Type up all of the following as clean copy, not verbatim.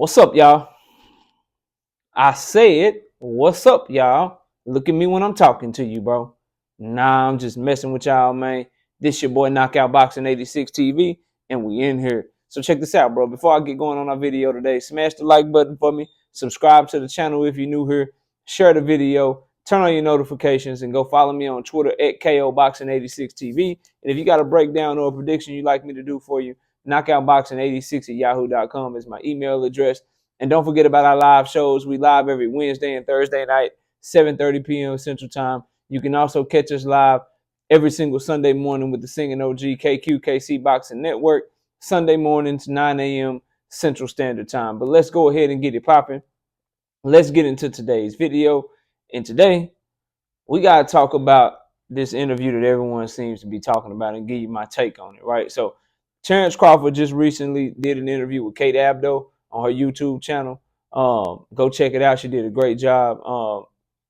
What's up, y'all? I said, what's up, y'all? Look at me when I'm talking to you, bro. Nah, I'm just messing with y'all, man. This your boy Knockout Boxing 86 TV, and we in here. So check this out, bro. Before I get going on our video today, smash the like button for me. Subscribe to the channel if you're new here. Share the video. Turn on your notifications and go follow me on Twitter at KOBoxing86TV. And if you got a breakdown or a prediction you'd like me to do for you, knockoutboxing86 at yahoo.com is my email address. And don't forget about our live shows. We live every Wednesday and Thursday night, 7:30 p.m. Central Time. You can also catch us live every single Sunday morning with the Singing OG KQKC Boxing Network, Sunday mornings, 9 a.m. Central Standard Time. But let's go ahead and get it popping. Let's get into today's video. And today, we got to talk about this interview that everyone seems to be talking about and give you my take on it, right? So, Terence Crawford just recently did an interview with Kate Abdo on her YouTube channel. Go check it out. She did a great job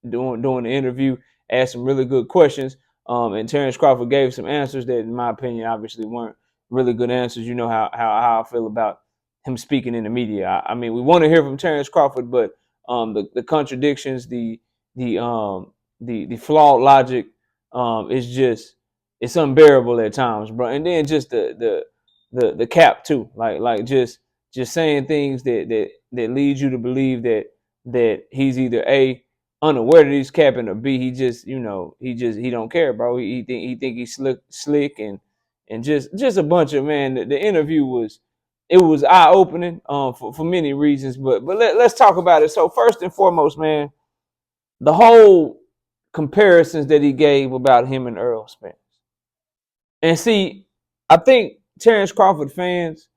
doing the interview, asked some really good questions. And Terence Crawford gave some answers that, in my opinion, obviously weren't really good answers. You know how I feel about him speaking in the media. I mean, we want to hear from Terence Crawford, but the contradictions, the flawed logic, it's unbearable at times, bro. And then just the cap too, like just saying things that leads you to believe that he's either A, unaware that he's capping, or B, he don't care, bro. He think he's slick and just a bunch of, man. The interview was eye opening for many reasons, but let's talk about it. So first and foremost, man, the whole comparisons that he gave about him and Earl Spence. And see, I think Terence Crawford fans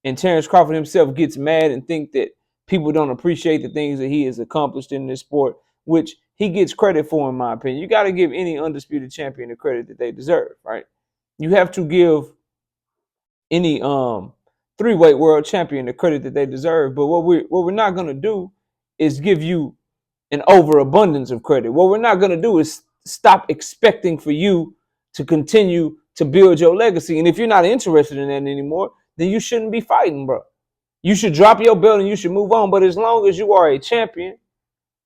and Terence Crawford himself gets mad and think that people don't appreciate the things that he has accomplished in this sport, which he gets credit for, in my opinion. You got to give any undisputed champion the credit that they deserve, right? You have to give any three-weight world champion the credit that they deserve. But what we're not gonna do is give you an overabundance of credit. What we're not gonna do is stop expecting for you to continue to build your legacy. And if you're not interested in that anymore, then you shouldn't be fighting, bro. You should drop your belt and you should move on. But as long as you are a champion,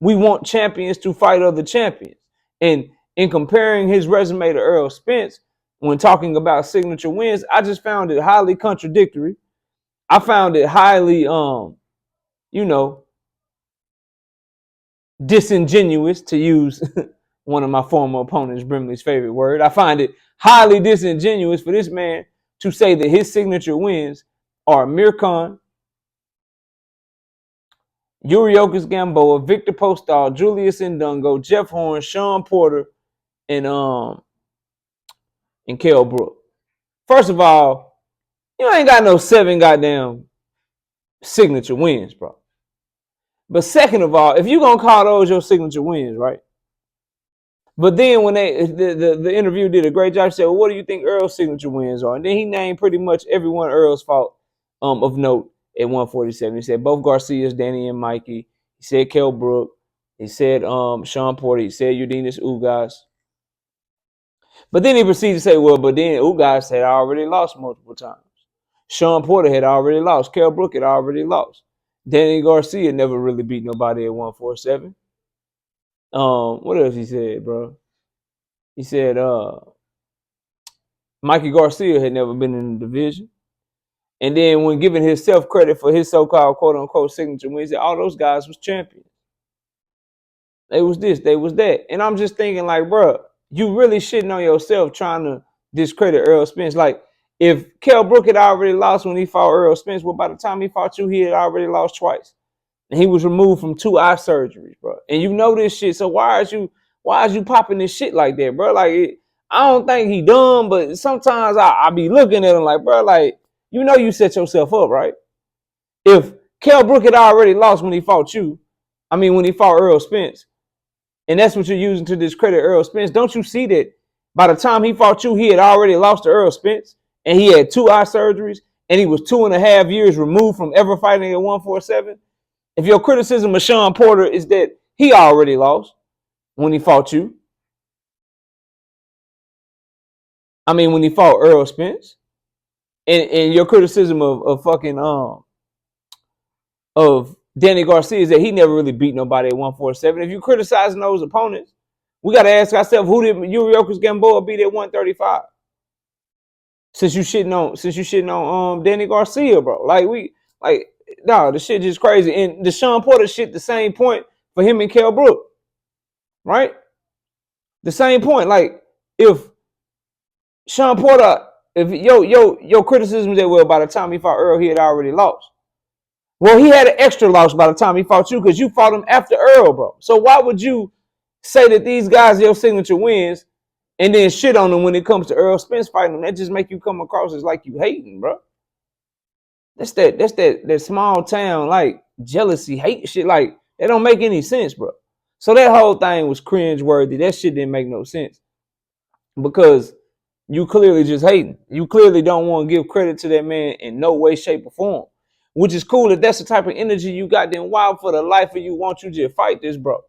we want champions to fight other champions. And in comparing his resume to Earl Spence, when talking about signature wins, I just found it highly contradictory. I found it highly, disingenuous, to use one of my former opponents, Brimley's favorite word. I find it highly disingenuous for this man to say that his signature wins are Amir Khan, Yuriorkis Gamboa, Victor Postal, Julius Ndungo, Jeff Horn, Sean Porter, and Kell Brook. First of all, you ain't got no 7 goddamn signature wins, bro. But second of all, if you gonna call those your signature wins, right? But then when the interview did a great job, said, well, what do you think Earl's signature wins are? And then he named pretty much everyone Earl's fought of note at 147. He said both Garcias, Danny and Mikey. He said Kell Brook. He said Sean Porter. He said Udinese Ugas. But then he proceeded to say, well, but then Ugas had already lost multiple times. Sean Porter had already lost. Kell Brook had already lost. Danny Garcia never really beat nobody at 147. What else he said, bro? He said Mikey Garcia had never been in the division. And then when giving himself credit for his so-called quote-unquote signature wins, he said all those guys was champions. They was this, they was that. And I'm just thinking, like, bro, you really shitting on yourself trying to discredit Earl Spence. Like, if Kell Brook had already lost when he fought Earl Spence, well, by the time he fought you, he had already lost twice. And he was removed from 2 eye surgeries, bro. And you know this shit, so why is you popping this shit like that, bro? Like, I don't think he dumb, but sometimes I be looking at him like, bro, like, you know you set yourself up, right? If Kell Brook had already lost when he fought you, when he fought Earl Spence, and that's what you're using to discredit Earl Spence, don't you see that by the time he fought you, he had already lost to Earl Spence, and he had 2 eye surgeries, and he was 2.5 years removed from ever fighting at 147? If your criticism of Sean Porter is that he already lost when he fought you, when he fought Earl Spence, and your criticism of fucking of Danny Garcia is that he never really beat nobody at 147. If you criticizing those opponents, we got to ask ourselves, who did Yuriorkis Gamboa beat at 135? Since you shitting on Danny Garcia, bro. The shit just crazy. And the Sean Porter shit, the same point for him and Kell Brook, right? The same point. Like, if Sean Porter, if your criticism that, well, by the time he fought Earl, he had already lost. Well, he had an extra loss by the time he fought you because you fought him after Earl, bro. So why would you say that these guys are your signature wins and then shit on them when it comes to Earl Spence fighting them? That just make you come across as like you hating, bro. That's that small town like jealousy, hate shit. Like, that don't make any sense, bro. So that whole thing was cringe-worthy. That shit didn't make no sense because you clearly just hating. You clearly don't want to give credit to that man in no way, shape, or form. Which is cool if that's the type of energy you got. Then why, for the life of you, won't you just fight this bro?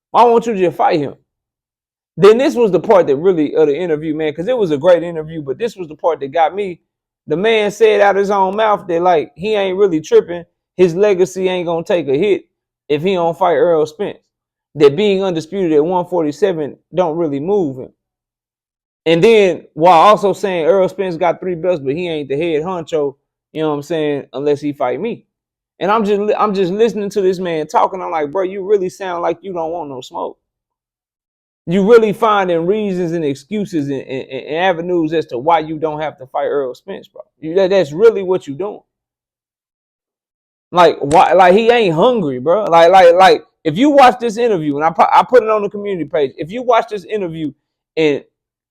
Why won't you just fight him? Then this was the part that really of the interview, man, because it was a great interview, but this was the part that got me. The man said out his own mouth that, like, he ain't really tripping. His legacy ain't gonna take a hit if he don't fight Earl Spence. That being undisputed at 147 don't really move him. And then while also saying Earl Spence got 3 belts, but he ain't the head honcho, you know what I'm saying, unless he fight me. And I'm just listening to this man talking. I'm like, bro, you really sound like you don't want no smoke. You really finding reasons and excuses and avenues as to why you don't have to fight Earl Spence, bro. That's really what you doing. Like, why? Like, he ain't hungry, bro. Like if you watch this interview, and I put it on the community page. If you watch this interview and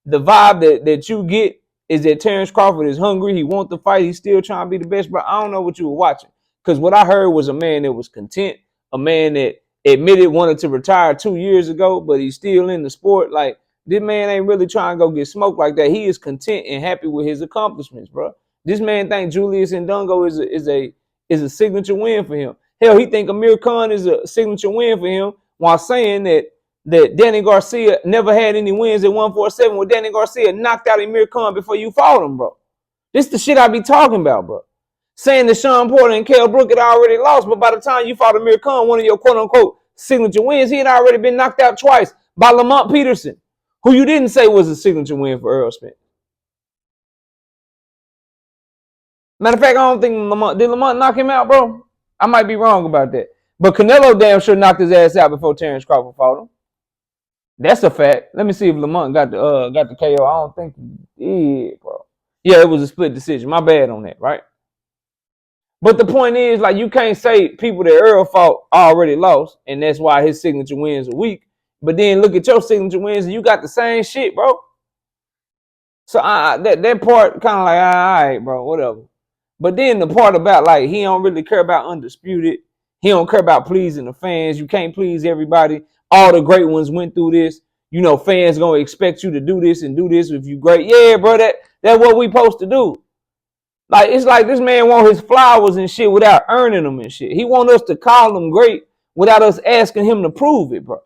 the vibe that you get is that Terence Crawford is hungry, he wants to fight, he's still trying to be the best, bro. I don't know what you were watching. Because what I heard was a man that was content, a man that admitted wanted to retire 2 years ago, but he's still in the sport. Like, this man ain't really trying to go get smoked like that. He is content and happy with his accomplishments, bro. This man think Julius Ndongo is a signature win for him. Hell, he think Amir Khan is a signature win for him, while saying that Danny Garcia never had any wins at 147 when Danny Garcia knocked out Amir Khan before you fought him, bro. This the shit I be talking about, bro. Saying that Sean Porter and Kell Brook had already lost, but by the time you fought Amir Khan, one of your quote-unquote signature wins, he had already been knocked out twice by Lamont Peterson, who you didn't say was a signature win for Earl Spence. Matter of fact, I don't think did Lamont knock him out, bro? I might be wrong about that. But Canelo damn sure knocked his ass out before Terence Crawford fought him. That's a fact. Let me see if Lamont got the KO. I don't think he did, bro. Yeah, it was a split decision. My bad on that, right? But the point is, like, you can't say people that Earl fought already lost, and that's why his signature wins are weak. But then look at your signature wins, and you got the same shit, bro. So that part kind of like, all right, bro, whatever. But then the part about, like, he don't really care about undisputed. He don't care about pleasing the fans. You can't please everybody. All the great ones went through this. You know, fans gonna expect you to do this and do this if you great. Yeah, bro, that's what we supposed to do. Like, it's like this man want his flowers and shit without earning them and shit. He want us to call him great without us asking him to prove it, bro.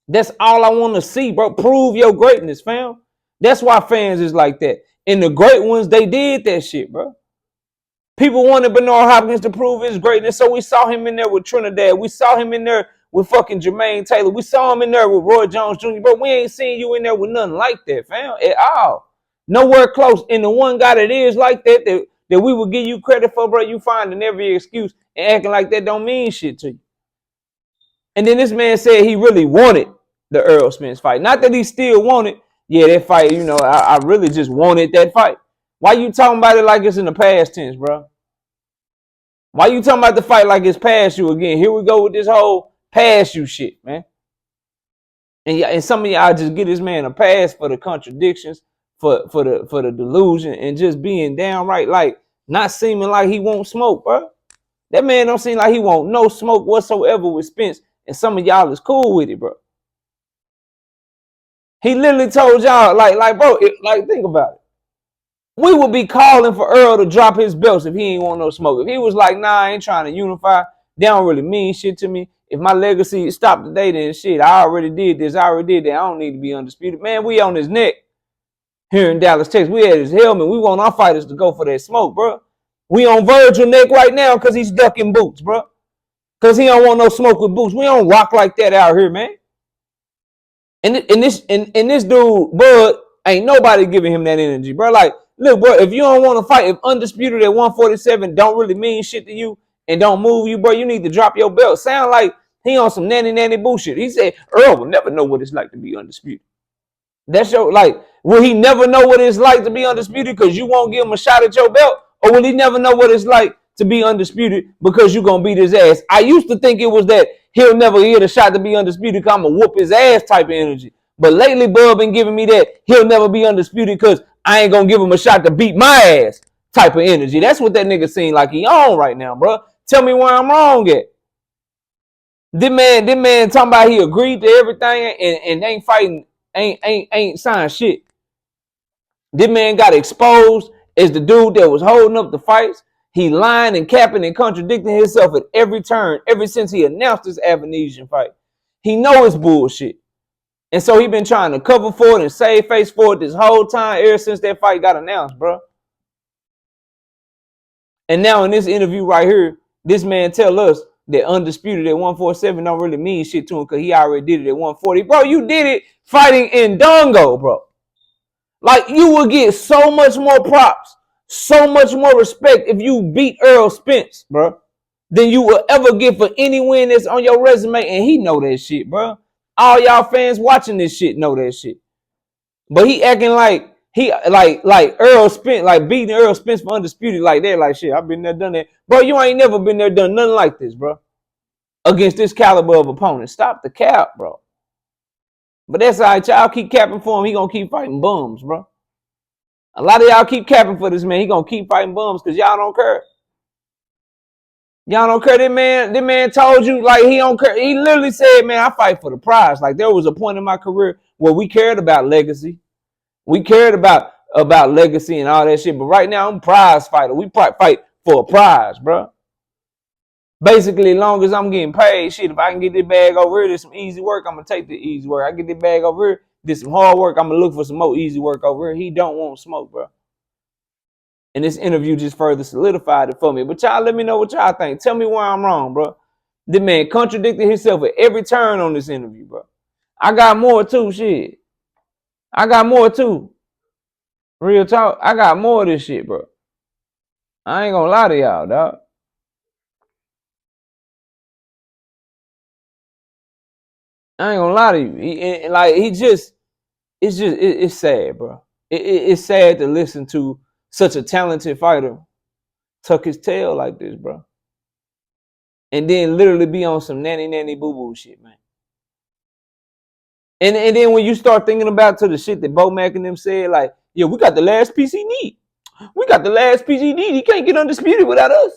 That's all I want to see, bro. Prove your greatness, fam. That's why fans is like that. And the great ones, they did that shit, bro. People wanted Bernard Hopkins to prove his greatness, so we saw him in there with Trinidad. We saw him in there with fucking Jermaine Taylor. We saw him in there with Roy Jones Jr., but we ain't seen you in there with nothing like that, fam, at all. Nowhere close. And the one guy that is like that we will give you credit for, bro, you finding every excuse and acting like that don't mean shit to you. And then this man said he really wanted the Earl Spence fight. Not that he still wanted. Yeah, that fight, you know, I really just wanted that fight. Why you talking about it like it's in the past tense, bro? Why you talking about the fight like it's past you again? Here we go with this whole past you shit, man. And some of y'all just get this man a pass for the contradictions, for the delusion, and just being downright like not seeming like he won't smoke, bro. That man don't seem like he won't no smoke whatsoever with Spence, and some of y'all is cool with it, bro. He literally told y'all, like, bro, like, think about it. We would be calling for Earl to drop his belts if he ain't want no smoke. If he was like, nah, I ain't trying to unify, they don't really mean shit to me. If my legacy stopped today, then shit, I already did this, I already did that. I don't need to be undisputed. Man, we on his neck here in Dallas, Texas. We had his helmet. We want our fighters to go for that smoke, bro. We on Virgil neck right now because he's ducking Boots, bro. Because he don't want no smoke with Boots. We don't rock like that out here, man. And this dude, Bud, ain't nobody giving him that energy, bro. Like, look, bro, if you don't want to fight, if Undisputed at 147 don't really mean shit to you and don't move you, bro, you need to drop your belt. Sound like he on some nanny bullshit. He said, Earl will never know what it's like to be undisputed. That's your, like, will he never know what it's like to be undisputed because you won't give him a shot at your belt? Or will he never know what it's like to be undisputed because you going to beat his ass? I used to think it was that he'll never get a shot to be undisputed because I'm going to whoop his ass type of energy. But lately, Bub been giving me that he'll never be undisputed because I ain't going to give him a shot to beat my ass type of energy. That's what that nigga seem like he on right now, bro. Tell me where I'm wrong at. This man talking about he agreed to everything and ain't fighting, ain't signed shit. This man got exposed as the dude that was holding up the fights. He lying and capping and contradicting himself at every turn ever since he announced this Avenesian fight. He know it's bullshit. And so he been trying to cover for it and save face for it this whole time ever since that fight got announced, bro. And now in this interview right here, this man tell us that Undisputed at 147 don't really mean shit to him because he already did it at 140. Bro, you did it fighting in Dongo, bro. Like, you will get so much more props, so much more respect if you beat Earl Spence, bro, than you will ever get for any win that's on your resume. And he know that shit, bro. All y'all fans watching this shit know that shit. But he acting like he like Earl Spence, like beating Earl Spence for Undisputed like that. Like, shit, I've been there, done that. Bro, you ain't never been there, done nothing like this, bro. Against this caliber of opponent. Stop the cap, bro. But that's all right. Y'all keep capping for him. He gonna keep fighting bums, bro. A lot of y'all keep capping for this man. He gonna keep fighting bums because y'all don't care. Y'all don't care. That man told you like he don't care. He literally said, man, I fight for the prize. Like, there was a point in my career where we cared about legacy. We cared about legacy and all that shit. But right now I'm a prize fighter. We fight for a prize, bro. Basically, as long as I'm getting paid, shit, if I can get this bag over here, there's some easy work, I'm going to take the easy work. I get this bag over here, did some hard work, I'm going to look for some more easy work over here. He don't want smoke, bro. And this interview just further solidified it for me. But y'all let me know what y'all think. Tell me where I'm wrong, bro. The man contradicted himself at every turn on this interview, bro. I got more too, shit. I got more too. Real talk, I got more of this shit, bro. I ain't going to lie to y'all, dog. I ain't gonna lie to you. It's sad, bro. It's sad to listen to such a talented fighter tuck his tail like this, bro. And then literally be on some nanny boo-boo shit, man. And then when you start thinking about to the shit that Bo Mac and them said, like, yeah, we got the last piece he need. We got the last piece he need. He can't get undisputed without us.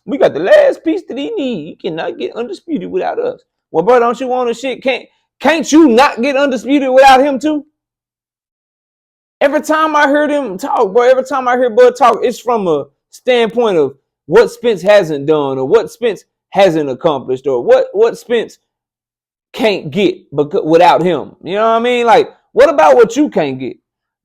We got the last piece that he need. He cannot get undisputed without us. Well, bro, don't you want a shit? Can't you not get undisputed without him too? Every time I hear them talk, bro, every time I hear Bud talk, it's from a standpoint of what Spence hasn't done or what Spence hasn't accomplished or what Spence can't get without him. You know what I mean? Like, what about what you can't get?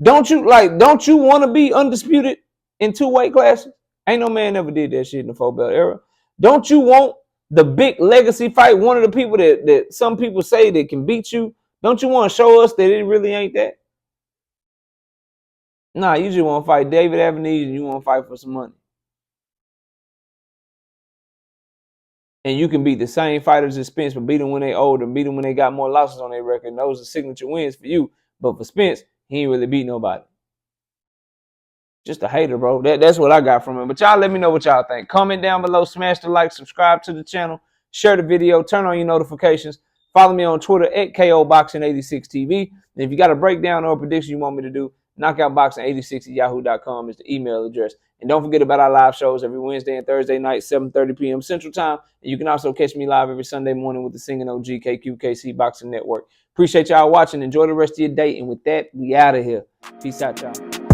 Don't you want to be undisputed in 2 weight classes? Ain't no man ever did that shit in the 4-belt era. Don't you want the big legacy fight? One of the people that some people say that can beat you. Don't you want to show us that it really ain't that? Nah, you just want to fight David Avenese and you want to fight for some money. And you can beat the same fighters as Spence, but beat them when they older, beat them when they got more losses on their record. And those are signature wins for you. But for Spence, he ain't really beat nobody. Just a hater, bro. That's what I got from him. But y'all let me know what y'all think. Comment down below, smash the like, subscribe to the channel, share the video, turn on your notifications. Follow me on Twitter at KOBoxing86TV. And if you got a breakdown or a prediction you want me to do, knockoutboxing86@yahoo.com is the email address. And don't forget about our live shows every Wednesday and Thursday night, 7:30 p.m. Central Time. And you can also catch me live every Sunday morning with the Singing OG KQKC Boxing Network. Appreciate y'all watching. Enjoy the rest of your day. And with that, we out of here. Peace out, y'all.